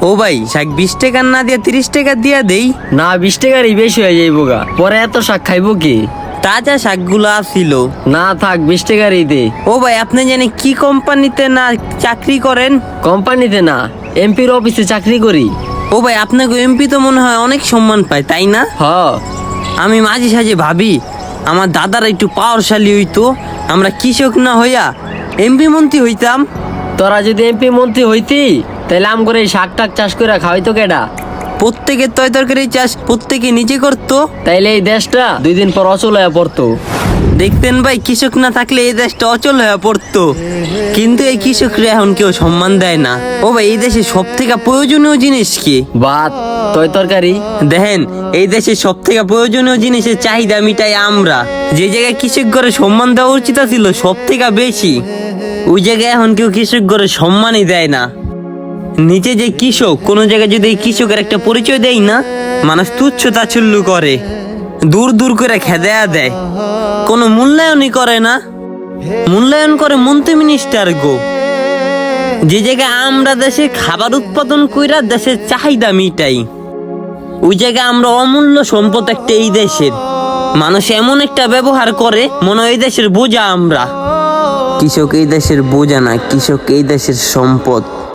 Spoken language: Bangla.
ও ভাই শাক 20 টাকা না দিয়ে 30 টাকা দিয়া দেই। না 20 টাকারই বেশি হয়ে যাইবো গা, পরে এত শাক খাইবো কি? তাজা শাকগুলো আসিল। না থাক 20 টাকারই দে। ও ভাই আপনি জানেন কি কোম্পানিতে না চাকরি করেন? কোম্পানিতে না, এমপির অফিসে চাকরি করি। ও ভাই আপনাকে এমপি তো মনে হয় অনেক সম্মান পায় তাই না? হ। আমি মাঝে সাঝে ভাবি আমার দাদারা একটু পাওয়ারশালী হইতো, আমরা কৃষক না হইয়া এমপি মন্ত্রী হইতাম। তোরা যদি এমপি মন্ত্রী হইতি তাহলে আম করে শাক টাক চাষ করে খাওয়াইতো কেডা? প্রত্যেকের তয় তরকারি চাষ প্রত্যেকে নিজে করতো। তাইলে এই দেশটা 2 দিন পর অচল হয়ে পড়তো। দেখতেন ভাই কৃষক না থাকলে এই দেশটা অচল হয়ে পড়তো। কিন্তু এই কৃষকরা এখন কেউ সম্মান দেয় না। ও ভাই এই দেশে সব থেকে প্রয়োজনীয় জিনিস কি? ভাত, তয় তরকারি। দেখেন এই দেশে সব থেকে প্রয়োজনীয় জিনিসের চাহিদা মিটাই আমরা। যে জায়গায় কৃষক ঘরে সম্মান দেওয়া উচিত ছিল সব থেকে বেশি, ওই জায়গায় এখন কেউ কৃষক ঘরে সম্মানই দেয় না। নিচে যে কৃষক, কোনো জায়গায় যদি এই কৃষকের একটা পরিচয় দেয় না, মানুষ তুচ্ছ তাচ্ছল্য করে, দূর দূর করে খেদেয়া দেয়, কোনো মূল্যায়নই করে না। মূল্যায়ন করে মন্ত্রী মিনিস্টার গো। যে জায়গায় আমরা দেশে খাবার উৎপাদন কইরা দেশের চাহিদা মিটাই, ওই জায়গায় আমরা অমূল্য সম্পদ একটা এই দেশের। মানুষ এমন একটা ব্যবহার করে মনে হয় এই দেশের বোঝা আমরা। কৃষক এই দেশের বোঝা না, কৃষক এই দেশের সম্পদ।